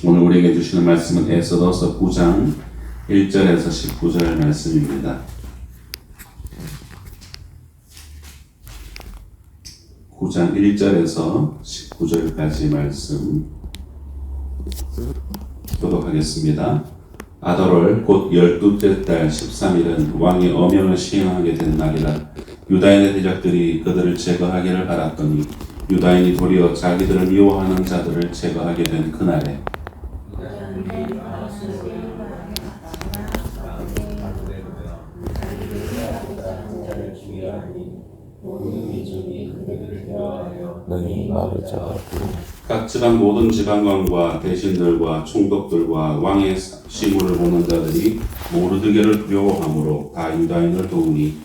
오늘 우리에게 주시는 말씀은 에스더서 9장 1절에서 19절 말씀입니다. 9장 1절에서 19절까지 말씀 교독하겠습니다. 아더월 곧 12째 달 13일은 왕이 어명을 시행하게 된 날이라. 유다인의 대적들이 그들을 제거하기를 바랐더니 유다인이 도리어 자기들을 미워하는 자들을 제거하게 된 그날에 너희 말을 잡았고 각 지방 모든 지방관과 대신들과 총독들과 왕의 시무를 보는 자들이 모르드게를 두려워함으로 다 유다인을 도우니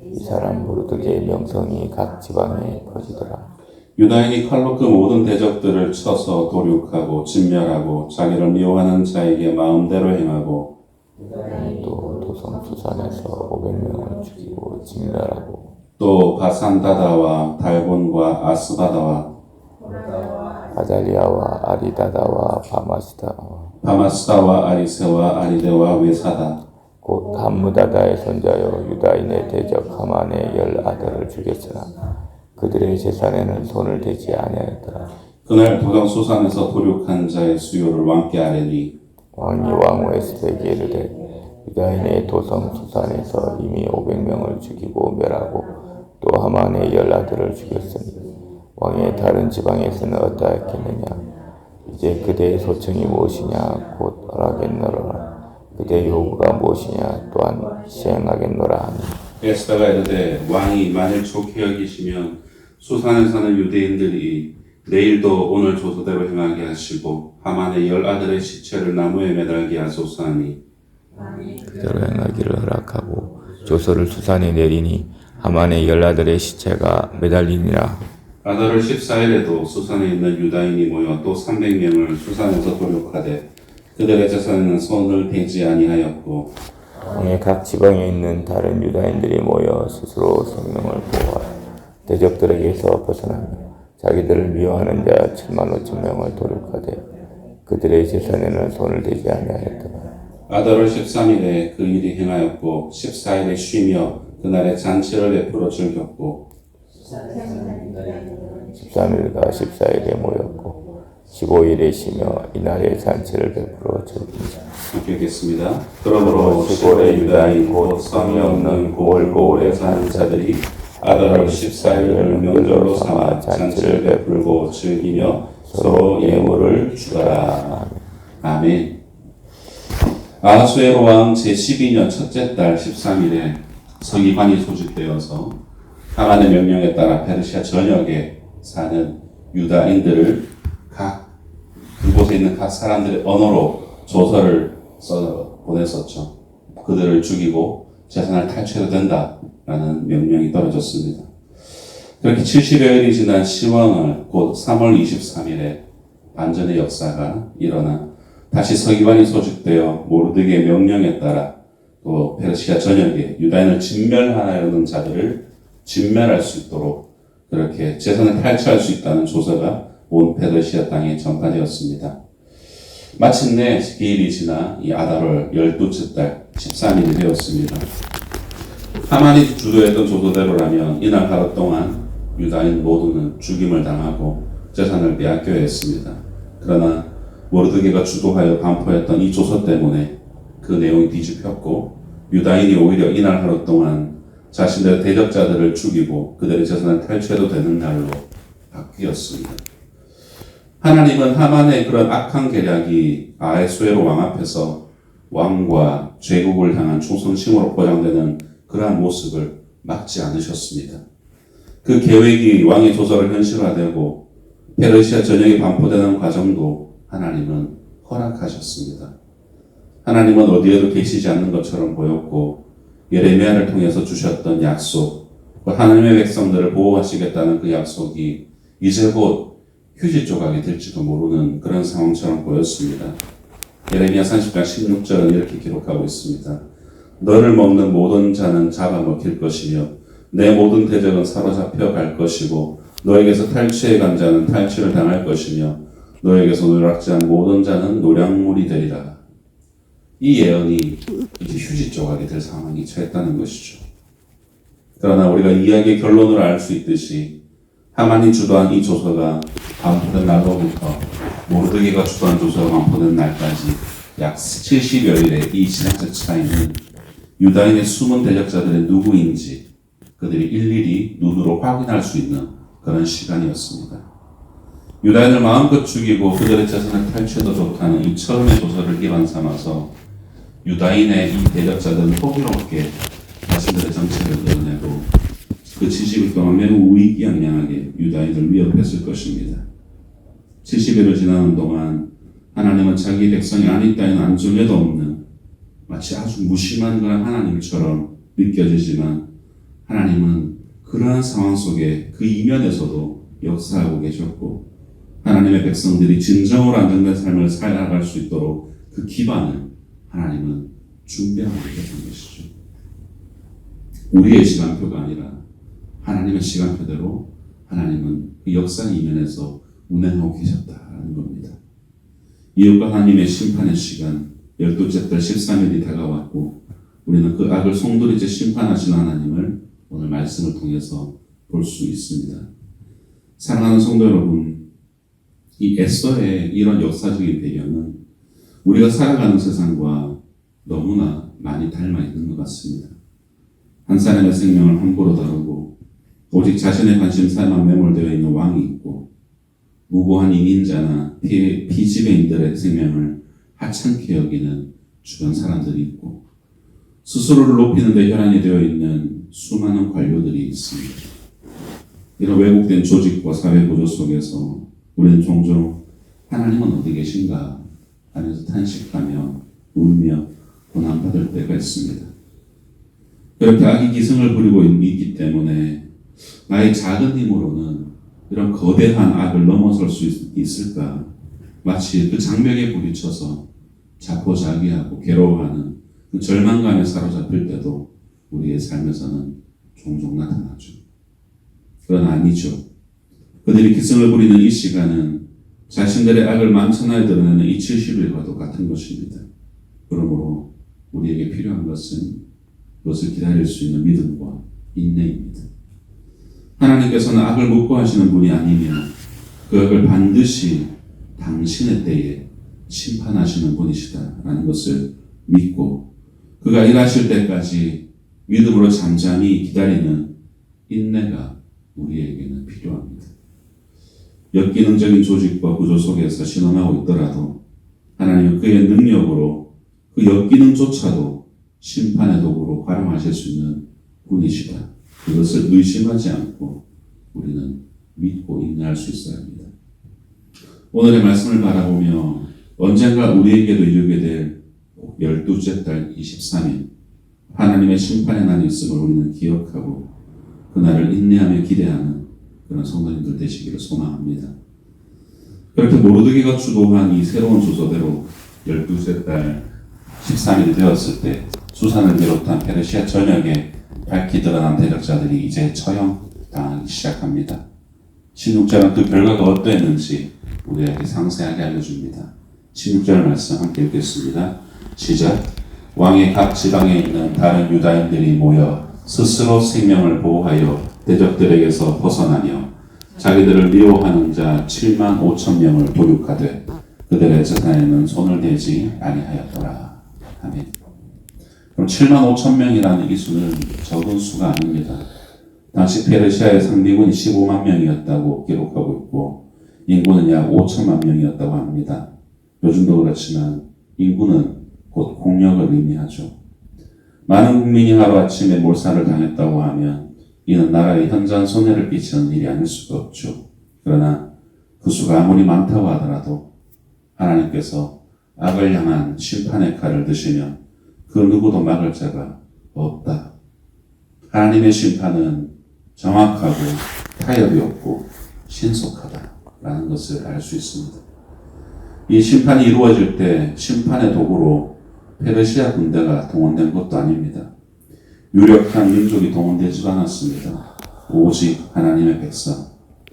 이 사람 모르드게의 명성이 각 지방에 퍼지더라. 유다인이 칼로 그 모든 대적들을 쳐서 도륙하고 진멸하고 자기를 미워하는 자에게 마음대로 행하고 또 도성 수산에서 500명을 죽이고 진멸하고 또 바산다다와 달본과 아스바다와 아달리아와 아리다다와 바마스다와 아리세와 아리데와 외사다 곧 함무다다의 손자여 유다인의 대적 하만의 10아들을 죽였으나 그들의 재산에는 손을 대지 아니하였더라. 그날 도성 수산에서 도륙한 자의 수요를 왕께 아뢰니 왕이 왕후 에스더에게 이르되 유다인의 도성 수산에서 이미 500명을 죽이고 멸하고 또 하만의 10아들을 죽였으니 왕의 다른 지방에서는 어떠하겠느냐. 이제 그대의 소청이 무엇이냐 곧 하겠노라. 그대의 요구가 무엇이냐 또한 시행하겠노라 하니 에스더가 이르되 왕이 만일 좋게 여기시면 수산에 사는 유대인들이 내일도 오늘 조서대로 행하게 하시고 하만의 10아들의 시체를 나무에 매달게 하소서 하니 그대로 행하기를 허락하고 조서를 수산에 내리니 하만의 10아들의 시체가 매달리니라. 아달월 14일에도 수산에 있는 유다인이 모여 또 300명을 수산에서 도륙하되 그들의 재산에는 손을 대지 아니하였고 왕의 각 지방에 있는 다른 유다인들이 모여 스스로 생명을 보호하여 대적들에게서 벗어나며 자기들을 미워하는 자 7만 5천 명을 도륙하되 그들의 재산에는 손을 대지 아니하였더라. 아달월 13일에 그 일이 행하였고 14일에 쉬며 그날에 잔치를 베풀어 즐겼고 13일과 14일에 모였고 15일에 쉬며 이날에 잔치를 베풀어 즐긴다. 함께 읽겠습니다. 그러므로 시골의 유다인 곧 성이 없는 고을고을에 사는 자들이 아달월 14일을 명절로 삼아 잔치를 베풀고 즐기며 서로 예물을 주더라. 아멘. 아하수에로 왕 제12년 첫째 달 13일에 서기관이 소집되어서 하만의 명령에 따라 페르시아 전역에 사는 유다인들을 각 그곳에 있는 각 사람들의 언어로 조서를 써 보냈었죠. 그들을 죽이고 재산을 탈취해도 된다라는 명령이 떨어졌습니다. 그렇게 70여일이 지난 시왕을 곧 3월 23일에 반전의 역사가 일어나 다시 서기관이 소집되어 모르드게의 명령에 따라 또 페르시아 전역에 유다인을 진멸하려는 자들을 진멸할 수 있도록 그렇게 재산을 탈취할 수 있다는 조서가 온 페르시아 땅에 전파되었습니다. 마침내 기일이 지나 이 아달월 12째 달 13일이 되었습니다. 하만이 주도했던 조서대로라면 이날 하루 동안 유다인 모두는 죽임을 당하고 재산을 빼앗겨야 했습니다. 그러나 모르드게가 주도하여 반포했던 이 조서 때문에 그 내용이 뒤집혔고 유다인이 오히려 이날 하루 동안 자신들의 대적자들을 죽이고 그들의 재산을 탈취해도 되는 날로 바뀌었습니다. 하나님은 하만의 그런 악한 계략이 아하수에로 왕 앞에서 왕과 제국을 향한 충성심으로 보장되는 그러한 모습을 막지 않으셨습니다. 그 계획이 왕의 조서를 현실화되고 페르시아 전역이 반포되는 과정도 하나님은 허락하셨습니다. 하나님은 어디에도 계시지 않는 것처럼 보였고 예레미야를 통해서 주셨던 약속, 하나님의 백성들을 보호하시겠다는 그 약속이 이제 곧 휴지 조각이 될지도 모르는 그런 상황처럼 보였습니다. 예레미야 30장 16절은 이렇게 기록하고 있습니다. 너를 먹는 모든 자는 잡아먹힐 것이며 내 모든 대적은 사로잡혀 갈 것이고 너에게서 탈취해 간 자는 탈취를 당할 것이며 너에게서 노략질한 모든 자는 노략물이 되리라. 이 예언이 이제 휴지 조각이 될 상황이 처했다는 것이죠. 그러나 우리가 이야기의 결론을 알 수 있듯이 하만이 주도한 이 조서가 반포된 날로부터 모르드게가 주도한 조서가 반포된 날까지 약 70여일의 이 시간적 차이는 유다인의 숨은 대적자들의 누구인지 그들이 일일이 눈으로 확인할 수 있는 그런 시간이었습니다. 유다인을 마음껏 죽이고 그들의 재산을 탈취해도 좋다는 이 처음의 조서를 기반 삼아서 유다인의 이 대적자들은 호기롭게 자신들의 정체를 드러내고 그 70일 동안 매우 의기양양하게 유다인을 위협했을 것입니다. 70일을 지나는 동안 하나님은 자기 백성이 아닌 따위는 안중에도 없는 마치 아주 무심한 그런 하나님처럼 느껴지지만 하나님은 그러한 상황 속에 그 이면에서도 역사하고 계셨고 하나님의 백성들이 진정으로 안정된 삶을 살아갈 수 있도록 그 기반을 하나님은 준비하고 계신 것이죠. 우리의 시간표가 아니라 하나님의 시간표대로 하나님은 그 역사 이면에서 운행하고 계셨다라는 겁니다. 이웃과 하나님의 심판의 시간 12째 달 13일이 다가왔고 우리는 그 악을 송두리째 심판하시는 하나님을 오늘 말씀을 통해서 볼 수 있습니다. 사랑하는 성도 여러분, 이 에스더의 이런 역사적인 배경은 우리가 살아가는 세상과 너무나 많이 닮아 있는 것 같습니다. 한 사람의 생명을 함부로 다루고 오직 자신의 관심사에만 매몰되어 있는 왕이 있고 무고한 이민자나 피지배인들의 생명을 하찮게 여기는 주변 사람들이 있고 스스로를 높이는 데 혈안이 되어 있는 수많은 관료들이 있습니다. 이런 왜곡된 조직과 사회 구조 속에서 우리는 종종 하나님은 어디 계신가 하면서 탄식하며 울며 고난받을 때가 있습니다. 그렇게 악이 기승을 부리고 있기 때문에 나의 작은 힘으로는 이런 거대한 악을 넘어설 수 있을까? 마치 그 장벽에 부딪혀서 자포자기하고 괴로워하는 그 절망감에 사로잡힐 때도 우리의 삶에서는 종종 나타나죠. 그러나 아니죠. 그들이 기승을 부리는 이 시간은 자신들의 악을 만천하에 드러내는 이 70일과도 같은 것입니다. 그러므로 우리에게 필요한 것은 그것을 기다릴 수 있는 믿음과 인내입니다. 하나님께서는 악을 묵고하시는 분이 아니며 그 악을 반드시 당신의 때에 심판하시는 분이시다라는 것을 믿고 그가 일하실 때까지 믿음으로 잠잠히 기다리는 인내가 우리에게는 필요합니다. 역기능적인 조직과 구조 속에서 신원하고 있더라도 하나님은 그의 능력으로 그 역기능조차도 심판의 도구로 활용하실 수 있는 분이시다. 그것을 의심하지 않고 우리는 믿고 인내할 수 있어야 합니다. 오늘의 말씀을 바라보며 언젠가 우리에게도 이르게 될 12째 달 23일 하나님의 심판의 날이 있음을 우리는 기억하고 그날을 인내하며 기대하는 그런 성도님들 되시기를 소망합니다. 그렇게 모르드게가 주도한 이 새로운 조서대로 12째 달 13일이 되었을 때 수산을 비롯한 페르시아 전역에 밝히 드러난 대적자들이 이제 처형당하기 시작합니다. 16절은 그 결과가 어떠했는지 우리에게 상세하게 알려줍니다. 16절 말씀 함께 읽겠습니다. 시작. 왕의 각 지방에 있는 다른 유다인들이 모여 스스로 생명을 보호하여 대적들에게서 벗어나며 자기들을 미워하는 자 7만 5천 명을 도륙하되 그들의 재산에는 손을 대지 아니하였더라. 아멘. 그럼 7만 5천 명이라는 이 수는 적은 수가 아닙니다. 당시 페르시아의 상비군이 15만 명이었다고 기록하고 있고 인구는 약 5천만 명이었다고 합니다. 요즘도 그렇지만 인구는 곧 공력을 의미하죠. 많은 국민이 하루아침에 몰살을 당했다고 하면 이는 나라에 현저한 손해를 끼치는 일이 아닐 수가 없죠. 그러나 그 수가 아무리 많다고 하더라도 하나님께서 악을 향한 심판의 칼을 드시면 그 누구도 막을 자가 없다. 하나님의 심판은 정확하고 타협이 없고 신속하다라는 것을 알 수 있습니다. 이 심판이 이루어질 때 심판의 도구로 페르시아 군대가 동원된 것도 아닙니다. 유력한 민족이 동원되지도 않았습니다. 오직 하나님의 백성,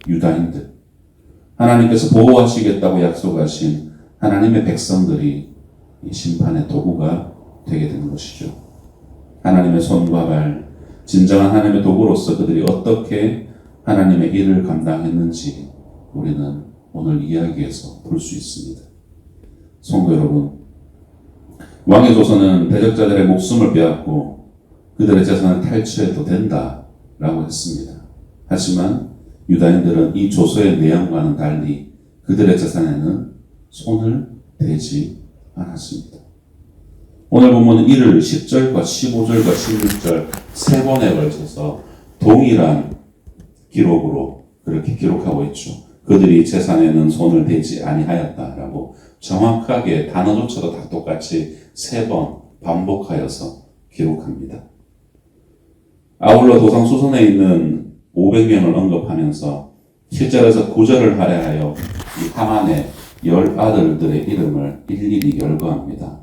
유다인들, 하나님께서 보호하시겠다고 약속하신 하나님의 백성들이 이 심판의 도구가 되게 되는 것이죠. 하나님의 손과 발, 진정한 하나님의 도구로서 그들이 어떻게 하나님의 일을 감당했는지 우리는 오늘 이야기에서 볼 수 있습니다. 성도 여러분, 왕의 조선은 대적자들의 목숨을 빼앗고 그들의 재산을 탈취해도 된다라고 했습니다. 하지만 유다인들은 이 조서의 내용과는 달리 그들의 재산에는 손을 대지 않았습니다. 오늘 본문은 이를 10절과 15절과 16절 세 번에 걸쳐서 동일한 기록으로 그렇게 기록하고 있죠. 그들이 재산에는 손을 대지 아니하였다라고 정확하게 단어조차도 다 똑같이 세 번 반복하여서 기록합니다. 아울러 도상수선에 있는 500명을 언급하면서 7절에서 9절을 할애하여 이 하만의 10아들들의 이름을 일일이 열거합니다.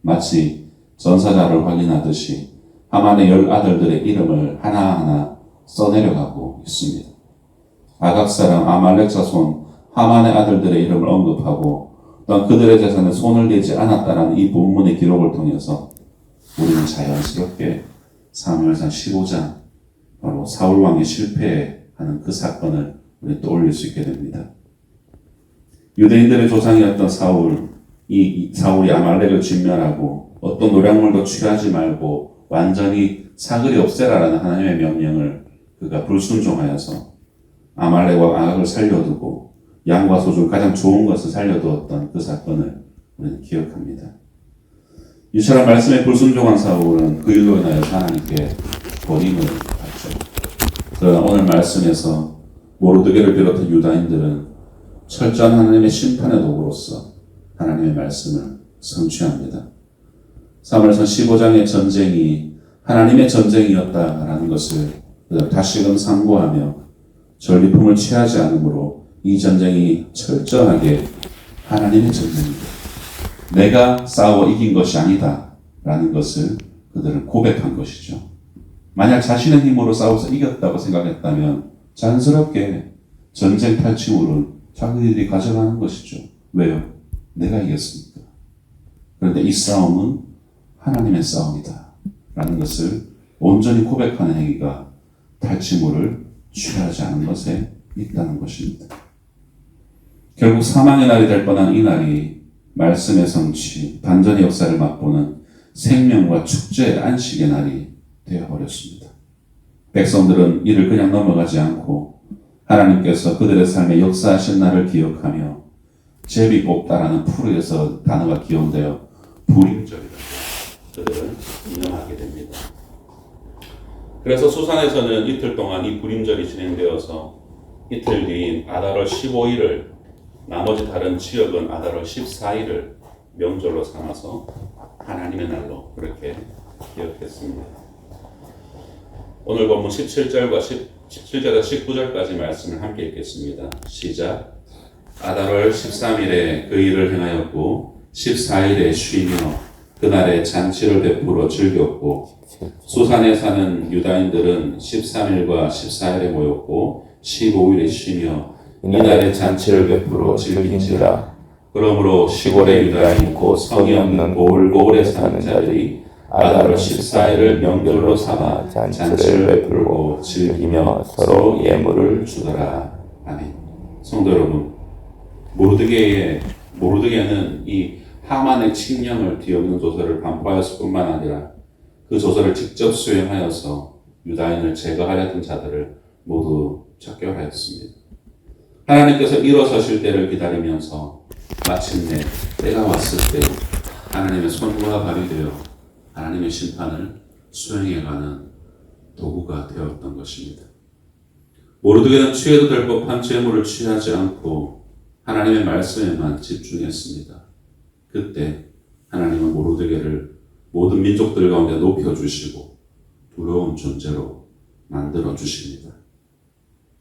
마치 전사자를 확인하듯이 하만의 10아들들의 이름을 하나하나 써내려가고 있습니다. 아각 사람 아말렉 자손 하만의 아들들의 이름을 언급하고 또한 그들의 재산에 손을 대지 않았다라는 이 본문의 기록을 통해서 우리는 자연스럽게 사무엘상 15장 바로 사울왕의 실패하는 그 사건을 우리 떠올릴 수 있게 됩니다. 유대인들의 조상이었던 사울이 아말렉을 진멸하고 어떤 노략물도 취하지 말고 완전히 사그리 없애라라는 하나님의 명령을 그가 불순종하여서 아말렉과 아각을 살려두고 양과 소중 가장 좋은 것을 살려두었던 그 사건을 우리는 기억합니다. 이처럼 말씀에 불순종한 사울은 그 일로 인하여 하나님께 버림을 받죠. 그러나 오늘 말씀에서 모르드게를 비롯한 유다인들은 철저한 하나님의 심판의 도구로서 하나님의 말씀을 성취합니다. 사무엘상 15장의 전쟁이 하나님의 전쟁이었다라는 것을 다시금 상고하며 전리품을 취하지 않으므로 이 전쟁이 철저하게 하나님의 전쟁입니다. 내가 싸워 이긴 것이 아니다 라는 것을 그들은 고백한 것이죠. 만약 자신의 힘으로 싸워서 이겼다고 생각했다면 자연스럽게 전쟁 탈취물은 자기들이 가져가는 것이죠. 왜요? 내가 이겼으니까. 그런데 이 싸움은 하나님의 싸움이다 라는 것을 온전히 고백하는 행위가 탈취물을 취하지 않은 것에 있다는 것입니다. 결국 사망의 날이 될 뻔한 이 날이 말씀의 성취, 반전의 역사를 맛보는 생명과 축제의 안식의 날이 되어버렸습니다. 백성들은 이를 그냥 넘어가지 않고 하나님께서 그들의 삶에 역사하신 날을 기억하며 제비 뽑다라는 풀에서 단어가 기원되어 불임절이라고 그들은 인정하게 됩니다. 그래서 수산에서는 이틀 동안 이 불임절이 진행되어서 이틀 뒤인 아달월 15일을 나머지 다른 지역은 아달월 14일을 명절로 삼아서 하나님의 날로 그렇게 기억했습니다. 오늘 본문 17절과 17절에서 19절까지 말씀을 함께 읽겠습니다. 시작. 아달월 13일에 그 일을 행하였고 14일에 쉬며 그날에 잔치를 베풀어 즐겼고 수산에 사는 유다인들은 13일과 14일에 모였고 15일에 쉬며 이날에 잔치를 베풀어 즐긴지라. 그러므로 시골의 유다인 곧 성이 없는 고을고을에 사는 자들이 아달월 14일을 명절로 삼아 잔치를 베풀고 즐기며 서로 예물을 주더라. 아멘. 성도 여러분, 모르드게는 이 하만의 칙령을 뒤엎는 조서를 반포하였을 뿐만 아니라 그 조서를 직접 수행하여서 유다인을 제거하려던 자들을 모두 척결하였습니다. 하나님께서 일어서실 때를 기다리면서 마침내 때가 왔을 때 하나님의 손과 발이 되어 하나님의 심판을 수행해가는 도구가 되었던 것입니다. 모르드게는 취해도 될 법한 재물을 취하지 않고 하나님의 말씀에만 집중했습니다. 그때 하나님은 모르드게를 모든 민족들 가운데 높여주시고 두려운 존재로 만들어주십니다.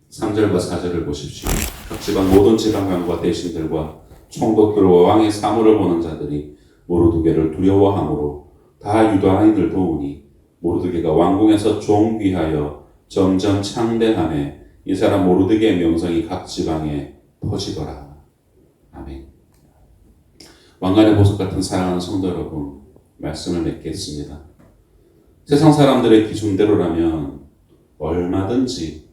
3절과 4절을 보십시오. 각 지방 모든 지방관과 대신들과 총독들과 왕의 사물을 보는 자들이 모르드게를 두려워하므로 다 유다인을 도우니 모르드게가 왕궁에서 종귀하여 점점 창대함에 이 사람 모르드게의 명성이 각 지방에 퍼지더라. 아멘. 왕관의 보석 같은 사랑하는 성도 여러분, 말씀을 맺겠습니다. 세상 사람들의 기준대로라면 얼마든지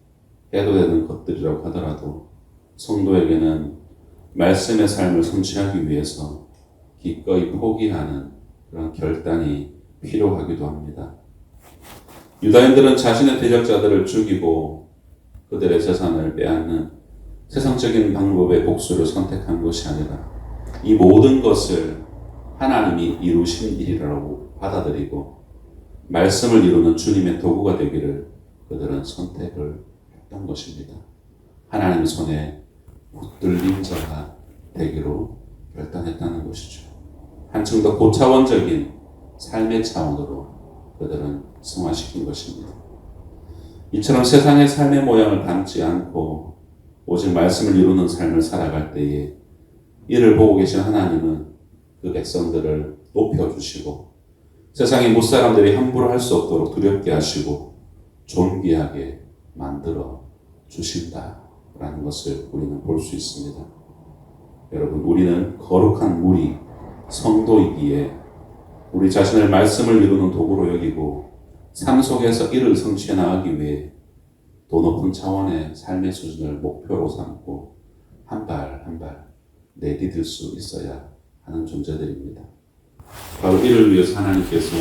해도 되는 것들이라고 하더라도 성도에게는 말씀의 삶을 성취하기 위해서 기꺼이 포기하는 그런 결단이 필요하기도 합니다. 유다인들은 자신의 대적자들을 죽이고 그들의 재산을 빼앗는 세상적인 방법의 복수를 선택한 것이 아니라 이 모든 것을 하나님이 이루신 일이라고 받아들이고 말씀을 이루는 주님의 도구가 되기를 그들은 선택을 했던 것입니다. 하나님의 손에 붙들린 자가 되기로 결단했다는 것이죠. 한층 더 고차원적인 삶의 차원으로 그들은 승화시킨 것입니다. 이처럼 세상의 삶의 모양을 담지 않고 오직 말씀을 이루는 삶을 살아갈 때에 이를 보고 계신 하나님은 그 백성들을 높여주시고 세상의 무사람들이 함부로 할 수 없도록 두렵게 하시고 존귀하게 만들어 주신다라는 것을 우리는 볼 수 있습니다. 여러분, 우리는 거룩한 무리, 성도이기에 우리 자신을 말씀을 이루는 도구로 여기고 삶 속에서 이를 성취해 나가기 위해 더 높은 차원의 삶의 수준을 목표로 삼고 한 발 한 발 내디딜 수 있어야 하는 존재들입니다. 바로 이를 위해서 하나님께서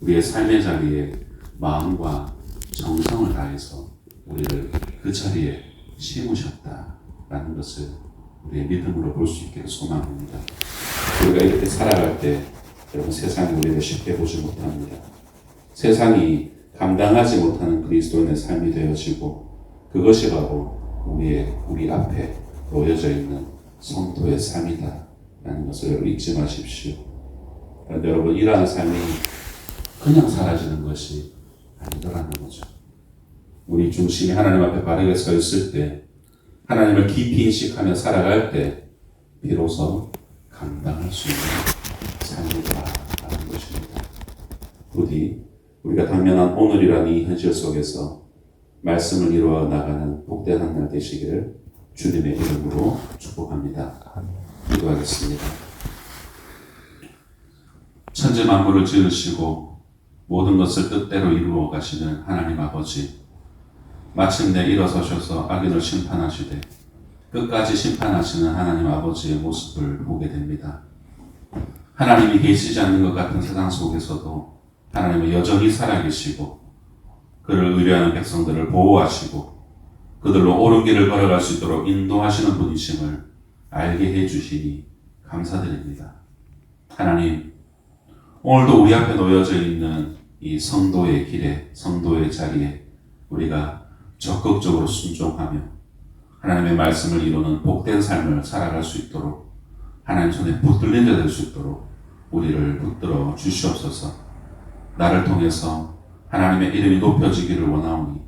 우리의 삶의 자리에 마음과 정성을 다해서 우리를 그 자리에 심으셨다라는 것을 우리의 믿음으로 볼 수 있기를 소망합니다. 우리가 이렇게 살아갈 때 여러분, 세상이 우리를 쉽게 보지 못합니다. 세상이 감당하지 못하는 그리스도인의 삶이 되어지고 그것이 바로 우리 앞에 놓여져 있는 성도의 삶이다 라는 것을 잊지 마십시오. 그런데 여러분, 이러한 삶이 그냥 사라지는 것이 아니더라는 거죠. 우리 중심이 하나님 앞에 바르게 서 있을 때, 하나님을 깊이 인식하며 살아갈 때 비로소 감당할 수 있는 삶이다라는 것입니다. 부디 우리가 당면한 오늘이라는 이 현실 속에서 말씀을 이루어 나가는 복된 한 날 되시기를 주님의 이름으로 축복합니다. 기도하겠습니다. 천지 만물을 지으시고 모든 것을 뜻대로 이루어 가시는 하나님 아버지, 마침내 일어서셔서 악인을 심판하시되 끝까지 심판하시는 하나님 아버지의 모습을 보게 됩니다. 하나님이 계시지 않는 것 같은 세상 속에서도 하나님은 여전히 살아계시고 그를 의뢰하는 백성들을 보호하시고 그들로 옳은 길을 걸어갈 수 있도록 인도하시는 분이심을 알게 해주시니 감사드립니다. 하나님, 오늘도 우리 앞에 놓여져 있는 이 성도의 길에, 성도의 자리에 우리가 적극적으로 순종하며 하나님의 말씀을 이루는 복된 삶을 살아갈 수 있도록 하나님 손에 붙들린 자 될 수 있도록 우리를 붙들어 주시옵소서. 나를 통해서 하나님의 이름이 높여지기를 원하오니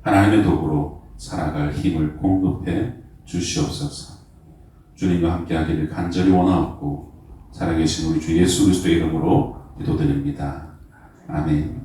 하나님의 도구로 살아갈 힘을 공급해 주시옵소서. 주님과 함께하기를 간절히 원하옵고 살아계신 우리 주 예수 그리스도의 이름으로 기도드립니다. 아멘.